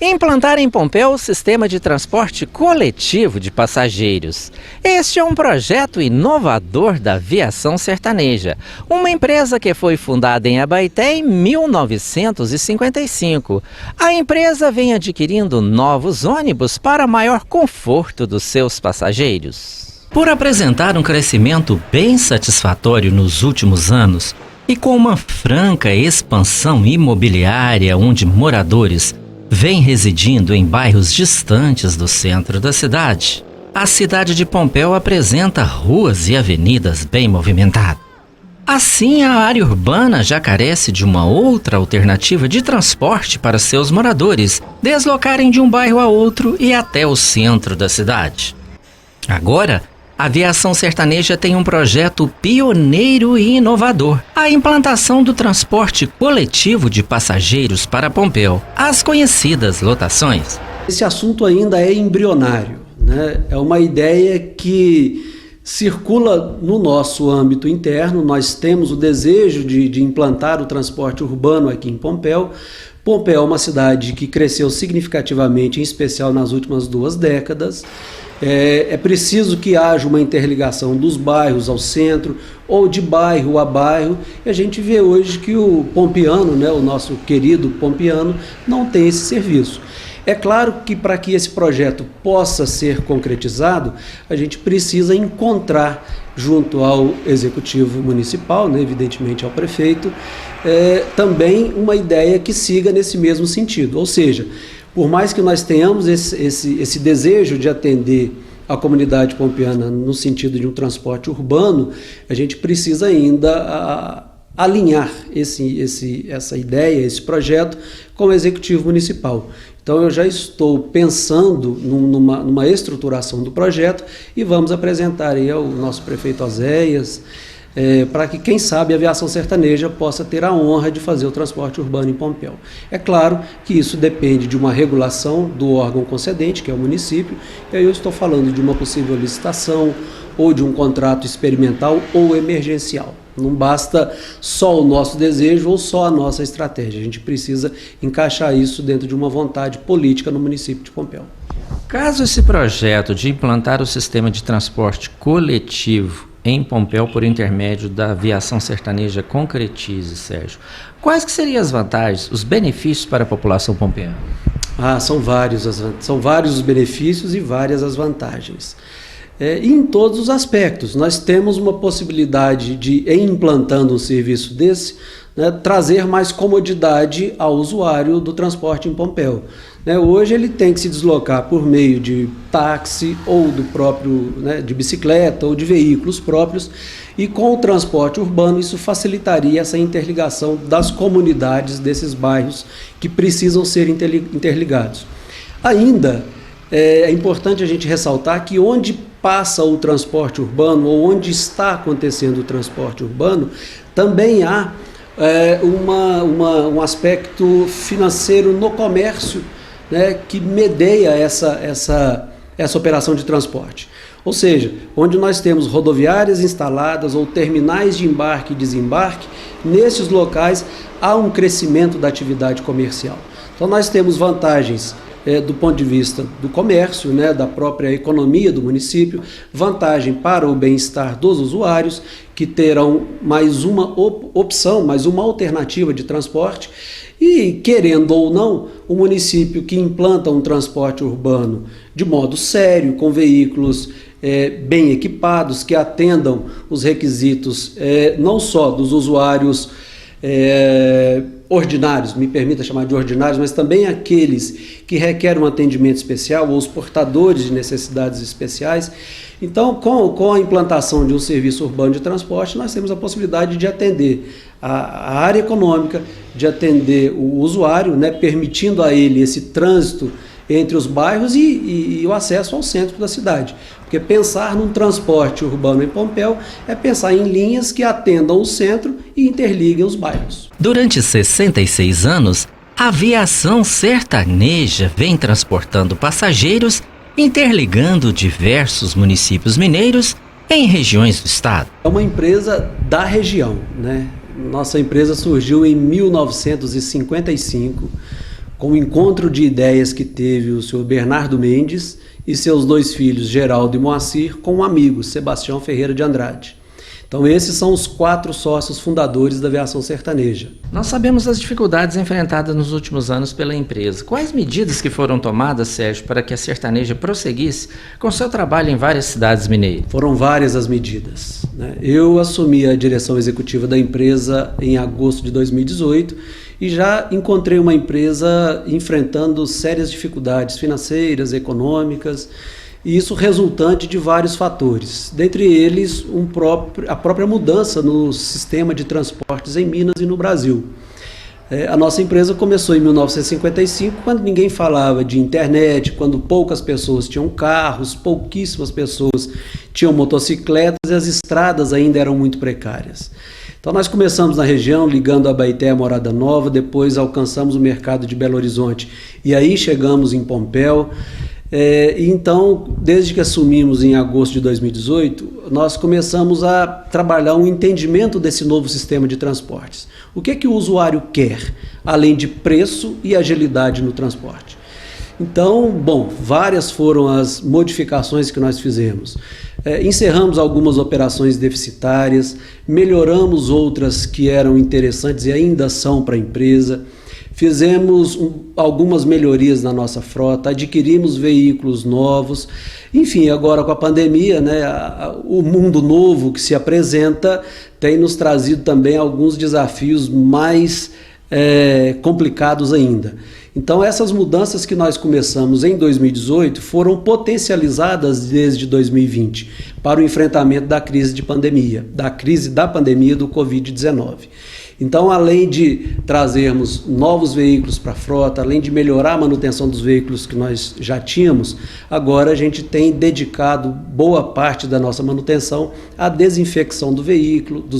Implantar em Pompéu o sistema de transporte coletivo de passageiros. Este é um projeto inovador da Aviação Sertaneja, uma empresa que foi fundada em Abaeté em 1955. A empresa vem adquirindo novos ônibus para maior conforto dos seus passageiros. Por apresentar um crescimento bem satisfatório nos últimos anos e com uma franca expansão imobiliária onde moradores vem residindo em bairros distantes do centro da cidade, a cidade de Pompéu apresenta ruas e avenidas bem movimentadas. Assim, a área urbana já carece de uma outra alternativa de transporte para seus moradores deslocarem de um bairro a outro e até o centro da cidade. Agora, a Aviação Sertaneja tem um projeto pioneiro e inovador: a implantação do transporte coletivo de passageiros para Pompéu, as conhecidas lotações. Esse assunto ainda é embrionário, né? É uma ideia que circula no nosso âmbito interno. Nós temos o desejo de implantar o transporte urbano aqui em Pompéu. Pompéu é uma cidade que cresceu significativamente, em especial nas últimas 2 décadas. É preciso que haja uma interligação dos bairros ao centro ou de bairro a bairro, e a gente vê hoje que o pompiano, né, o nosso querido pompiano, não tem esse serviço. É claro que para que esse projeto possa ser concretizado, a gente precisa encontrar junto ao executivo municipal, né, evidentemente ao prefeito, também uma ideia que siga nesse mesmo sentido. Ou seja, por mais que nós tenhamos esse desejo de atender a comunidade pompiana no sentido de um transporte urbano, a gente precisa ainda alinhar essa ideia, esse projeto com o executivo municipal. Então eu já estou pensando numa estruturação do projeto e vamos apresentar aí ao nosso prefeito Oséias, para que, quem sabe, a Aviação Sertaneja possa ter a honra de fazer o transporte urbano em Pompéu. É claro que isso depende de uma regulação do órgão concedente, que é o município, e aí eu estou falando de uma possível licitação ou de um contrato experimental ou emergencial. Não basta só o nosso desejo ou só a nossa estratégia, a gente precisa encaixar isso dentro de uma vontade política no município de Pompéu. Caso esse projeto de implantar o sistema de transporte coletivo em Pompéu por intermédio da Aviação Sertaneja concretize, Sérgio, quais que seriam as vantagens, os benefícios para a população pompeana? São vários os benefícios e várias as vantagens. Em todos os aspectos, nós temos uma possibilidade de, em implantando um serviço desse, né, trazer mais comodidade ao usuário do transporte em Pompéu. Hoje ele tem que se deslocar por meio de táxi ou do próprio, de bicicleta ou de veículos próprios, e com o transporte urbano isso facilitaria essa interligação das comunidades desses bairros que precisam ser interligados. Ainda é importante a gente ressaltar que onde passa o transporte urbano ou onde está acontecendo o transporte urbano, também há um aspecto financeiro no comércio, que medeia essa operação de transporte. Ou seja, onde nós temos rodoviárias instaladas ou terminais de embarque e desembarque, nesses locais há um crescimento da atividade comercial. Então nós temos vantagens do ponto de vista do comércio, da própria economia do município, vantagem para o bem-estar dos usuários, que terão mais uma opção, mais uma alternativa de transporte, e, querendo ou não, o município que implanta um transporte urbano de modo sério, com veículos bem equipados, que atendam os requisitos não só dos usuários ordinários, me permita chamar de ordinários, mas também aqueles que requerem um atendimento especial ou os portadores de necessidades especiais. Então, com a implantação de um serviço urbano de transporte, nós temos a possibilidade de atender a área econômica, de atender o usuário, permitindo a ele esse trânsito entre os bairros e o acesso ao centro da cidade. Porque pensar num transporte urbano em Pompéu é pensar em linhas que atendam o centro e interliguem os bairros. Durante 66 anos, a Aviação Sertaneja vem transportando passageiros, interligando diversos municípios mineiros em regiões do estado. É uma empresa da região, Nossa empresa surgiu em 1955, com o encontro de ideias que teve o senhor Bernardo Mendes e seus 2 filhos, Geraldo e Moacir, com um amigo, Sebastião Ferreira de Andrade. Então esses são os 4 sócios fundadores da aviação sertaneja. Nós sabemos as dificuldades enfrentadas nos últimos anos pela empresa. Quais medidas que foram tomadas, Sérgio, para que a sertaneja prosseguisse com seu trabalho em várias cidades mineiras? Foram várias as medidas, né? Eu assumi a direção executiva da empresa em agosto de 2018 e já encontrei uma empresa enfrentando sérias dificuldades financeiras, econômicas, e isso resultante de vários fatores, dentre eles a própria mudança no sistema de transportes em Minas e no Brasil. A nossa empresa começou em 1955, quando ninguém falava de internet, quando poucas pessoas tinham carros, pouquíssimas pessoas tinham motocicletas e as estradas ainda eram muito precárias. Então nós começamos na região, ligando a Abaeté a Morada Nova, depois alcançamos o mercado de Belo Horizonte e aí chegamos em Pompéu. Então, desde que assumimos em agosto de 2018, nós começamos a trabalhar um entendimento desse novo sistema de transportes. O que o usuário quer, além de preço e agilidade no transporte? Então, várias foram as modificações que nós fizemos. Encerramos algumas operações deficitárias, melhoramos outras que eram interessantes e ainda são para a empresa. Fizemos algumas melhorias na nossa frota, adquirimos veículos novos. Enfim, agora com a pandemia, né, o mundo novo que se apresenta tem nos trazido também alguns desafios mais complicados ainda. Então essas mudanças que nós começamos em 2018 foram potencializadas desde 2020 para o enfrentamento da crise da pandemia do Covid-19. Então, além de trazermos novos veículos para a frota, além de melhorar a manutenção dos veículos que nós já tínhamos, agora a gente tem dedicado boa parte da nossa manutenção à desinfecção dos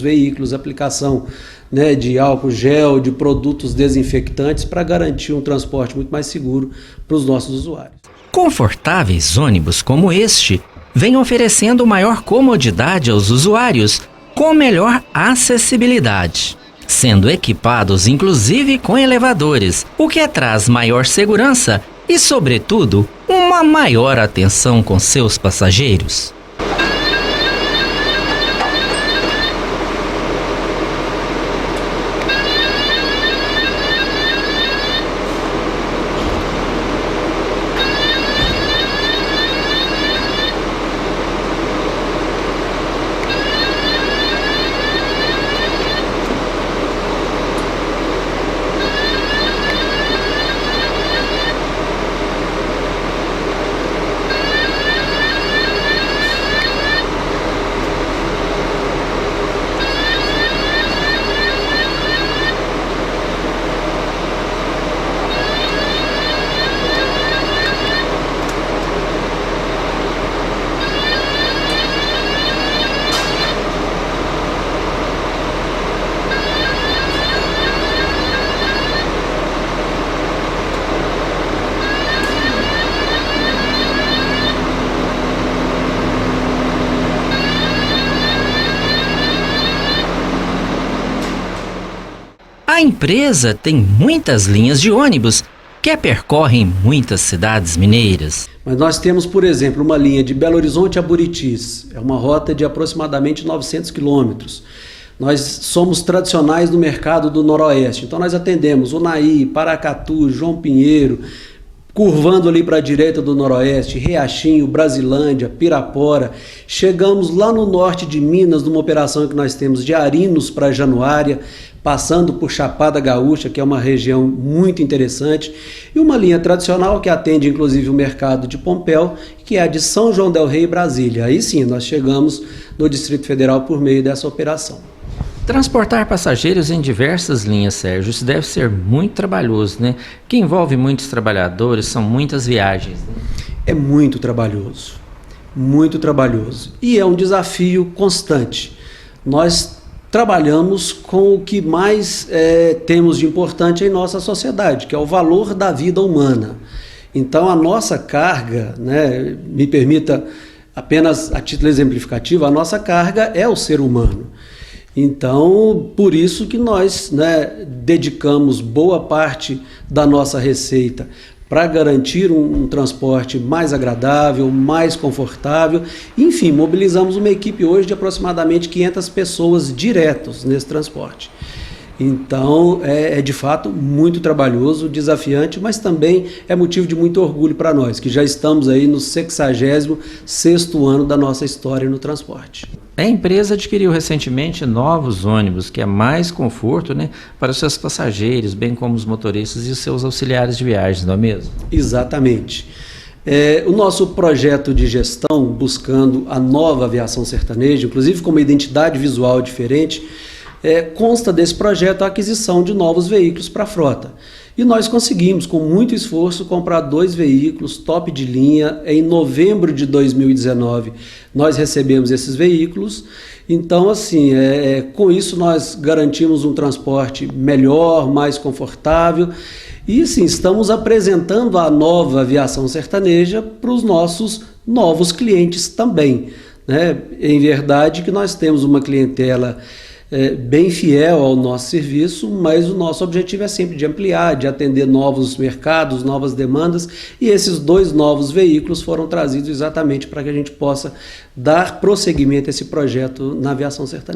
veículos, aplicação, né, de álcool gel, de produtos desinfectantes para garantir um transporte muito mais seguro para os nossos usuários. Confortáveis ônibus como este vêm oferecendo maior comodidade aos usuários com melhor acessibilidade, sendo equipados inclusive com elevadores, o que traz maior segurança e, sobretudo, uma maior atenção com seus passageiros. A empresa tem muitas linhas de ônibus que percorrem muitas cidades mineiras. Mas nós temos, por exemplo, uma linha de Belo Horizonte a Buritis. É uma rota de aproximadamente 900 quilômetros. Nós somos tradicionais no mercado do Noroeste. Então nós atendemos Unai, Paracatu, João Pinheiro, curvando ali para a direita do Noroeste, Riachinho, Brasilândia, Pirapora. Chegamos lá no norte de Minas, numa operação que nós temos de Arinos para Januária, passando por Chapada Gaúcha, que é uma região muito interessante, e uma linha tradicional que atende inclusive o mercado de Pompéu, que é a de São João del Rei e Brasília. Aí sim, nós chegamos no Distrito Federal por meio dessa operação. Transportar passageiros em diversas linhas, Sérgio, isso deve ser muito trabalhoso, né? Que envolve muitos trabalhadores, são muitas viagens, né? É muito trabalhoso e é um desafio constante. Nós trabalhamos com o que mais temos de importante em nossa sociedade, que é o valor da vida humana. Então a nossa carga, né, me permita apenas a título exemplificativo, a nossa carga é o ser humano. Então, por isso que nós, né, dedicamos boa parte da nossa receita para garantir um transporte mais agradável, mais confortável. Enfim, mobilizamos uma equipe hoje de aproximadamente 500 pessoas diretos nesse transporte. Então, é de fato muito trabalhoso, desafiante, mas também é motivo de muito orgulho para nós, que já estamos aí no 66º ano da nossa história no transporte. A empresa adquiriu recentemente novos ônibus, que é mais conforto, né, para os seus passageiros, bem como os motoristas e os seus auxiliares de viagens, não é mesmo? Exatamente. O nosso projeto de gestão, buscando a nova aviação sertaneja, inclusive com uma identidade visual diferente, consta desse projeto a aquisição de novos veículos para a frota. E nós conseguimos, com muito esforço, comprar 2 veículos top de linha. Em novembro de 2019, nós recebemos esses veículos. Então, assim, com isso nós garantimos um transporte melhor, mais confortável. E, assim, estamos apresentando a nova aviação sertaneja para os nossos novos clientes também, né? Em verdade que nós temos uma clientela bem fiel ao nosso serviço, mas o nosso objetivo é sempre de ampliar, de atender novos mercados, novas demandas, e esses 2 novos veículos foram trazidos exatamente para que a gente possa dar prosseguimento a esse projeto na aviação sertaneja.